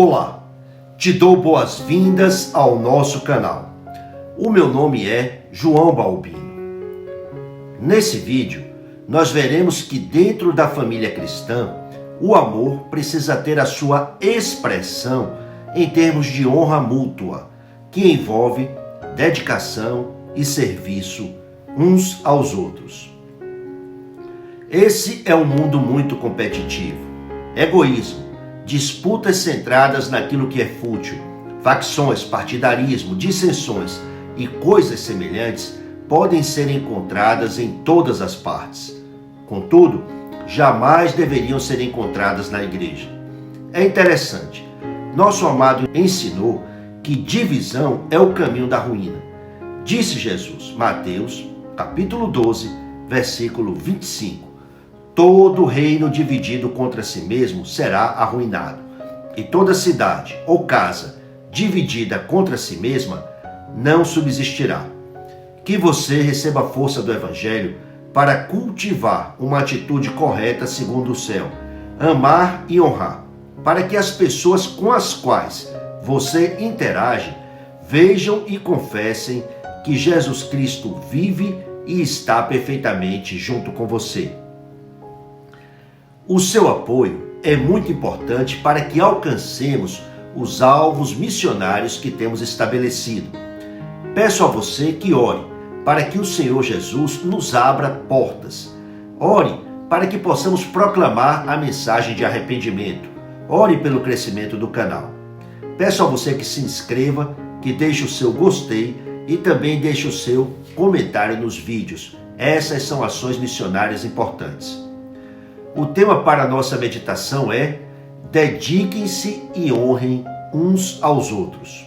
Olá, te dou boas-vindas ao nosso canal. O meu nome é João Balbino. Nesse vídeo, nós veremos que dentro da família cristã, o amor precisa ter a sua expressão em termos de honra mútua, que envolve dedicação e serviço uns aos outros. Esse é um mundo muito competitivo, egoísmo, disputas centradas naquilo que é fútil, facções, partidarismo, dissensões e coisas semelhantes podem ser encontradas em todas as partes. Contudo, jamais deveriam ser encontradas na igreja. É interessante, nosso amado ensinou que divisão é o caminho da ruína. Disse Jesus, Mateus, capítulo 12, versículo 25. Todo reino dividido contra si mesmo será arruinado, e toda cidade ou casa dividida contra si mesma não subsistirá. Que você receba a força do Evangelho para cultivar uma atitude correta segundo o céu, amar e honrar, para que as pessoas com as quais você interage vejam e confessem que Jesus Cristo vive e está perfeitamente junto com você. O seu apoio é muito importante para que alcancemos os alvos missionários que temos estabelecido. Peço a você que ore para que o Senhor Jesus nos abra portas. Ore para que possamos proclamar a mensagem de arrependimento. Ore pelo crescimento do canal. Peço a você que se inscreva, que deixe o seu gostei e também deixe o seu comentário nos vídeos. Essas são ações missionárias importantes. O tema para a nossa meditação é: dediquem-se e honrem uns aos outros.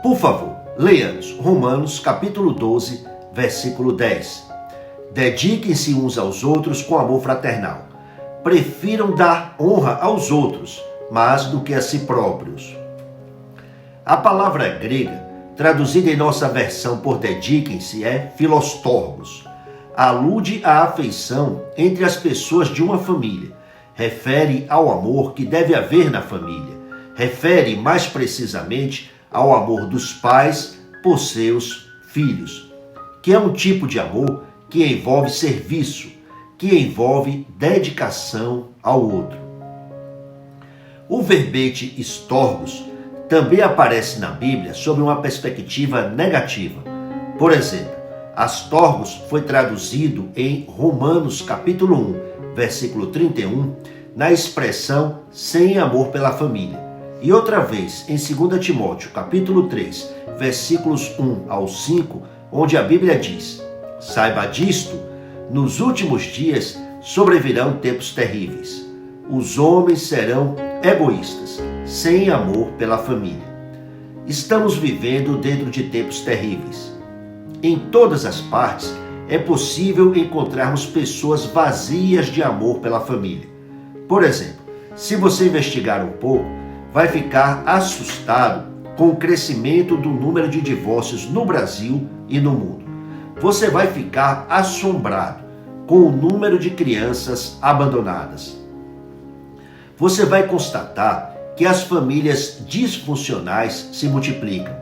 Por favor, leiamos Romanos capítulo 12, versículo 10. Dediquem-se uns aos outros com amor fraternal. Prefiram dar honra aos outros, mais do que a si próprios. A palavra grega, traduzida em nossa versão por dediquem-se, é filostorgos. Alude à afeição entre as pessoas de uma família. Refere ao amor que deve haver na família. Refere, mais precisamente, ao amor dos pais por seus filhos, que é um tipo de amor que envolve serviço, que envolve dedicação ao outro. O verbete estorgos também aparece na Bíblia sob uma perspectiva negativa. Por exemplo, astorgos foi traduzido em Romanos capítulo 1, versículo 31, na expressão sem amor pela família. E outra vez em 2 Timóteo capítulo 3, versículos 1 ao 5, onde a Bíblia diz: saiba disto, nos últimos dias sobrevirão tempos terríveis. Os homens serão egoístas, sem amor pela família. Estamos vivendo dentro de tempos terríveis. Em todas as partes é possível encontrarmos pessoas vazias de amor pela família. Por exemplo, se você investigar um pouco, vai ficar assustado com o crescimento do número de divórcios no Brasil e no mundo. Você vai ficar assombrado com o número de crianças abandonadas. Você vai constatar que as famílias disfuncionais se multiplicam.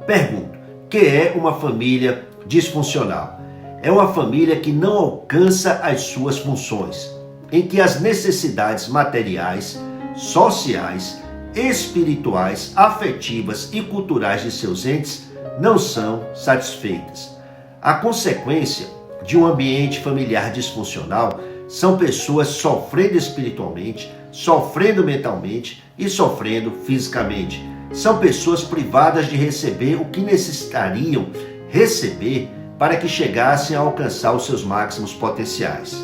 Pergunto: que é uma família disfuncional? É uma família que não alcança as suas funções, em que as necessidades materiais, sociais, espirituais, afetivas e culturais de seus entes não são satisfeitas. A consequência de um ambiente familiar disfuncional são pessoas sofrendo espiritualmente, sofrendo mentalmente e sofrendo fisicamente. São pessoas privadas de receber o que necessitariam receber para que chegassem a alcançar os seus máximos potenciais.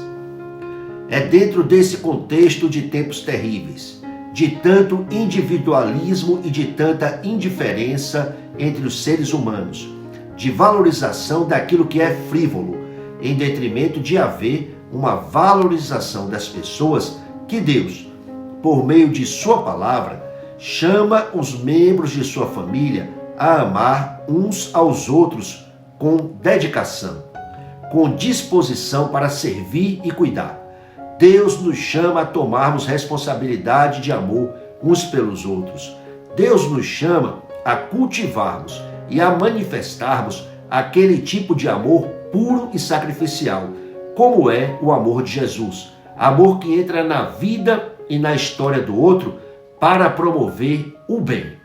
É dentro desse contexto de tempos terríveis, de tanto individualismo e de tanta indiferença entre os seres humanos, de valorização daquilo que é frívolo, em detrimento de haver uma valorização das pessoas, que Deus, por meio de sua palavra, chama os membros de sua família a amar uns aos outros com dedicação, com disposição para servir e cuidar. Deus nos chama a tomarmos responsabilidade de amor uns pelos outros. Deus nos chama a cultivarmos e a manifestarmos aquele tipo de amor puro e sacrificial, como é o amor de Jesus. Amor que entra na vida e na história do outro para promover o bem.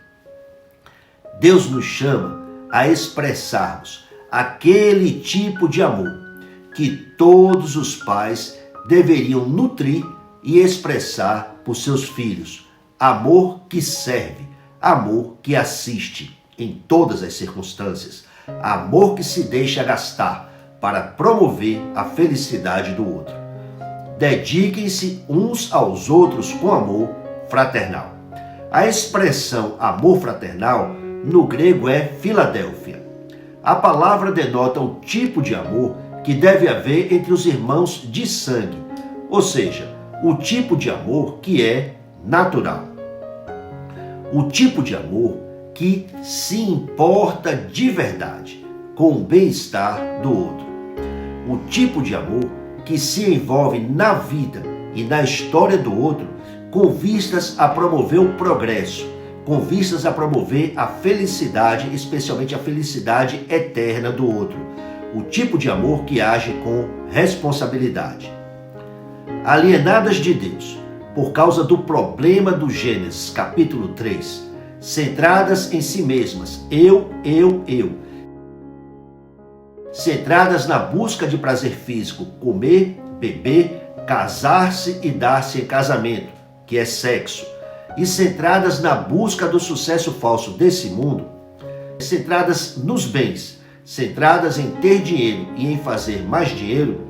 Deus nos chama a expressarmos aquele tipo de amor que todos os pais deveriam nutrir e expressar por seus filhos. Amor que serve, amor que assiste em todas as circunstâncias, amor que se deixa gastar para promover a felicidade do outro. Dediquem-se uns aos outros com amor fraternal. A expressão amor fraternal no grego é Filadélfia. A palavra denota o tipo de amor que deve haver entre os irmãos de sangue, ou seja, o tipo de amor que é natural. O tipo de amor que se importa de verdade com o bem-estar do outro. O tipo de amor que se envolve na vida e na história do outro com vistas a promover o progresso, com vistas a promover a felicidade, especialmente a felicidade eterna do outro. O tipo de amor que age com responsabilidade. Alienadas de Deus, por causa do problema do Gênesis, capítulo 3, centradas em si mesmas, eu, centradas na busca de prazer físico, comer, beber, casar-se e dar-se em casamento, que é sexo, e centradas na busca do sucesso falso desse mundo, centradas nos bens, centradas em ter dinheiro e em fazer mais dinheiro,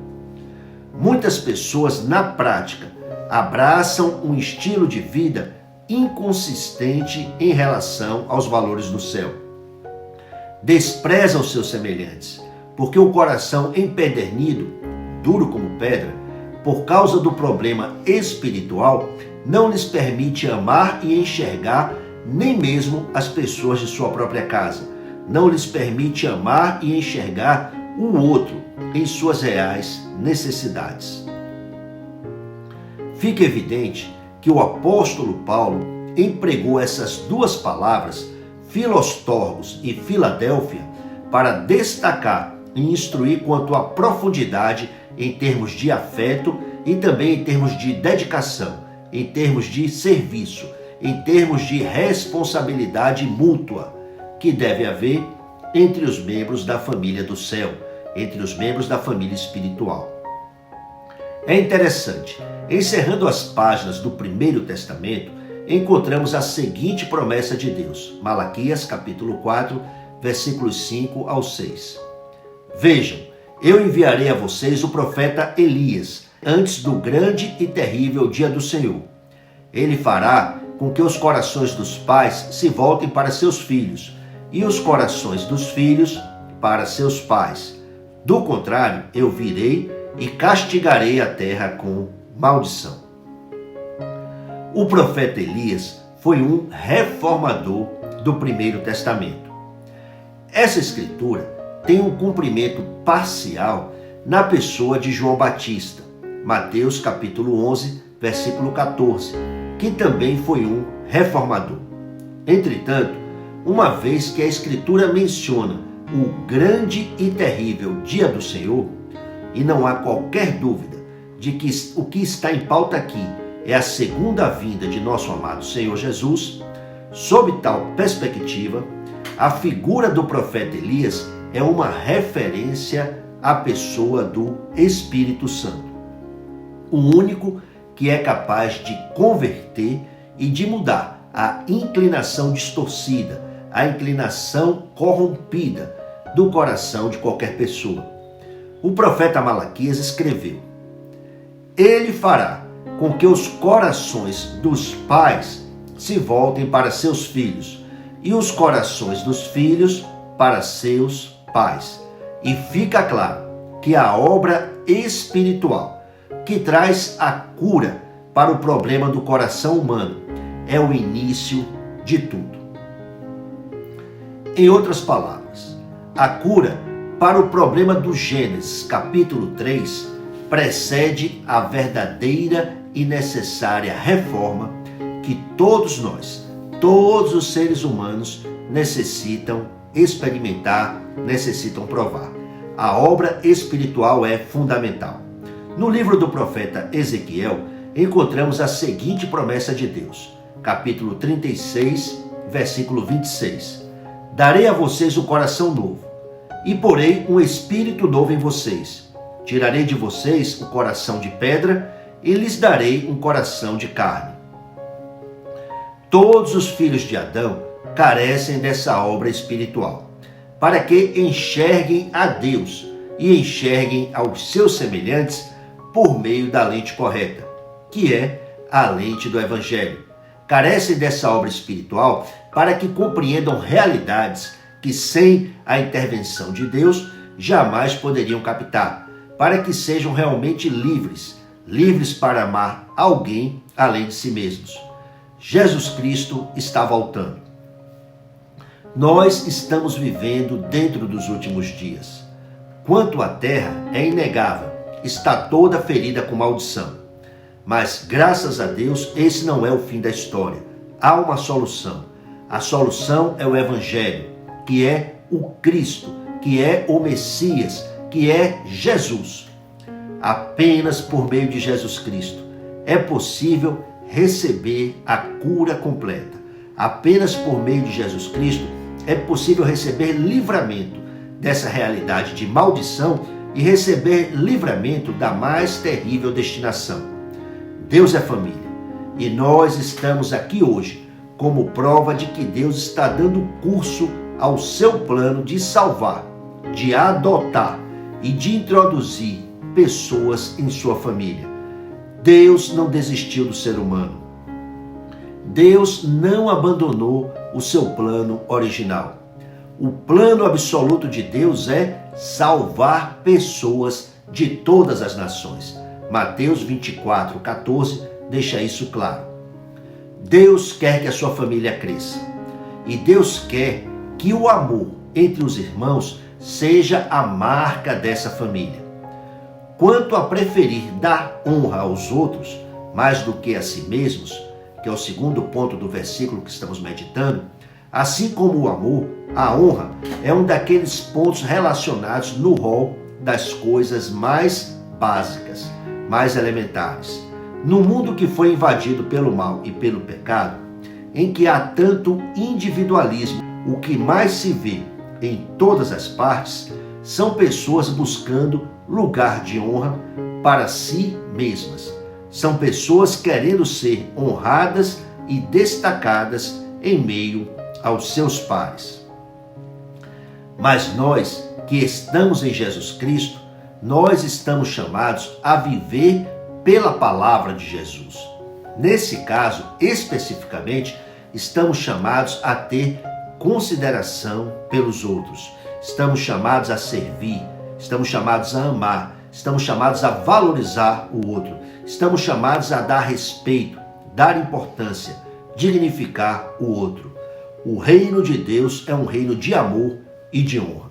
muitas pessoas na prática abraçam um estilo de vida inconsistente em relação aos valores do céu. Desprezam seus semelhantes, porque o coração empedernido, duro como pedra, por causa do problema espiritual, não lhes permite amar e enxergar nem mesmo as pessoas de sua própria casa. Não lhes permite amar e enxergar o outro em suas reais necessidades. Fica evidente que o apóstolo Paulo empregou essas duas palavras, Filostorgos e Filadélfia, para destacar e instruir quanto à profundidade em termos de afeto e também em termos de dedicação, em termos de serviço, em termos de responsabilidade mútua que deve haver entre os membros da família do céu, entre os membros da família espiritual. É interessante, encerrando as páginas do Primeiro Testamento, encontramos a seguinte promessa de Deus, Malaquias capítulo 4, versículos 5 ao 6. Vejam, eu enviarei a vocês o profeta Elias, antes do grande e terrível dia do Senhor. Ele fará com que os corações dos pais se voltem para seus filhos, e os corações dos filhos para seus pais. Do contrário, eu virei e castigarei a terra com maldição. O profeta Elias foi um reformador do Primeiro Testamento. Essa escritura tem um cumprimento parcial na pessoa de João Batista, Mateus capítulo 11, versículo 14, que também foi um reformador. Entretanto, uma vez que a Escritura menciona o grande e terrível dia do Senhor, e não há qualquer dúvida de que o que está em pauta aqui é a segunda vinda de nosso amado Senhor Jesus, sob tal perspectiva, a figura do profeta Elias é uma referência à pessoa do Espírito Santo, o único que é capaz de converter e de mudar a inclinação distorcida, a inclinação corrompida do coração de qualquer pessoa. O profeta Malaquias escreveu: Ele fará com que os corações dos pais se voltem para seus filhos e os corações dos filhos para seus pais. E fica claro que a obra espiritual que traz a cura para o problema do coração humano é o início de tudo. Em outras palavras, a cura para o problema do Gênesis, capítulo 3, precede a verdadeira e necessária reforma que todos nós, todos os seres humanos necessitam experimentar, necessitam provar. A obra espiritual é fundamental. No livro do profeta Ezequiel, encontramos a seguinte promessa de Deus, capítulo 36, versículo 26. Darei a vocês um coração novo, e porei um espírito novo em vocês. Tirarei de vocês o coração de pedra, e lhes darei um coração de carne. Todos os filhos de Adão carecem dessa obra espiritual, para que enxerguem a Deus e enxerguem aos seus semelhantes por meio da lente correta, que é a lente do Evangelho. Carecem dessa obra espiritual para que compreendam realidades que, sem a intervenção de Deus, jamais poderiam captar, para que sejam realmente livres, livres para amar alguém além de si mesmos. Jesus Cristo está voltando. Nós estamos vivendo dentro dos últimos dias. Quanto à terra, é inegável, está toda ferida com maldição. Mas, graças a Deus, esse não é o fim da história. Há uma solução. A solução é o Evangelho, que é o Cristo, que é o Messias, que é Jesus. Apenas por meio de Jesus Cristo é possível receber a cura completa. Apenas por meio de Jesus Cristo é possível receber livramento dessa realidade de maldição e receber livramento da mais terrível destinação. Deus é família e nós estamos aqui hoje como prova de que Deus está dando curso ao seu plano de salvar, de adotar e de introduzir pessoas em sua família. Deus não desistiu do ser humano. Deus não abandonou o seu plano original. O plano absoluto de Deus é salvar pessoas de todas as nações. Mateus 24, 14 deixa isso claro. Deus quer que a sua família cresça. E Deus quer que o amor entre os irmãos seja a marca dessa família. Quanto a preferir dar honra aos outros, mais do que a si mesmos, que é o segundo ponto do versículo que estamos meditando, assim como o amor, a honra é um daqueles pontos relacionados no rol das coisas mais básicas, mais elementares. No mundo que foi invadido pelo mal e pelo pecado, em que há tanto individualismo, o que mais se vê em todas as partes são pessoas buscando lugar de honra para si mesmas. São pessoas querendo ser honradas e destacadas em meio aos seus pares. Mas nós que estamos em Jesus Cristo, nós estamos chamados a viver pela palavra de Jesus. Nesse caso, especificamente, estamos chamados a ter consideração pelos outros. Estamos chamados a servir, estamos chamados a amar, estamos chamados a valorizar o outro, estamos chamados a dar respeito, dar importância, dignificar o outro. O reino de Deus é um reino de amor e de honra.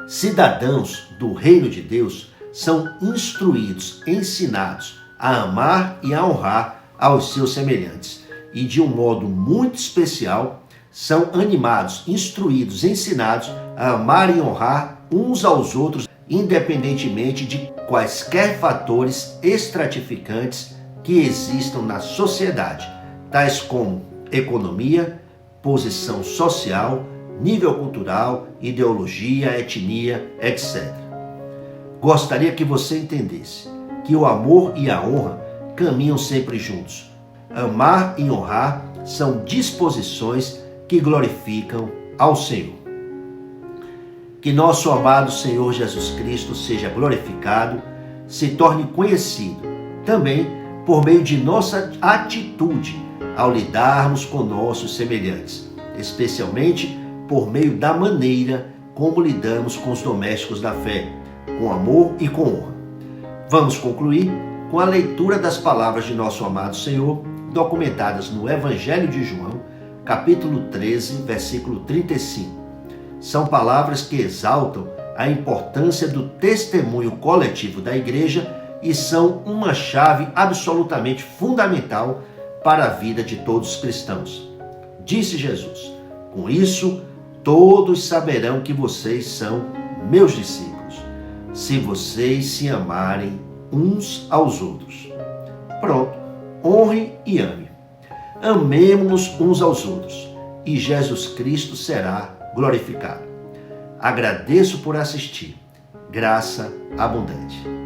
Cidadãos do reino de Deus são instruídos, ensinados a amar e a honrar aos seus semelhantes. E de um modo muito especial, são animados, instruídos, ensinados a amar e honrar uns aos outros, independentemente de quaisquer fatores estratificantes que existam na sociedade, tais como economia, posição social, nível cultural, ideologia, etnia, etc. Gostaria que você entendesse que o amor e a honra caminham sempre juntos. Amar e honrar são disposições que glorificam ao Senhor. Que nosso amado Senhor Jesus Cristo seja glorificado, se torne conhecido também por meio de nossa atitude ao lidarmos com nossos semelhantes, especialmente por meio da maneira como lidamos com os domésticos da fé, com amor e com honra. Vamos concluir com a leitura das palavras de nosso amado Senhor, documentadas no Evangelho de João, capítulo 13, versículo 35. São palavras que exaltam a importância do testemunho coletivo da igreja e são uma chave absolutamente fundamental para a vida de todos os cristãos. Disse Jesus: com isso, todos saberão que vocês são meus discípulos, se vocês se amarem uns aos outros. Pronto, honre e ame. Amemo-nos uns aos outros e Jesus Cristo será glorificado. Agradeço por assistir. Graça abundante.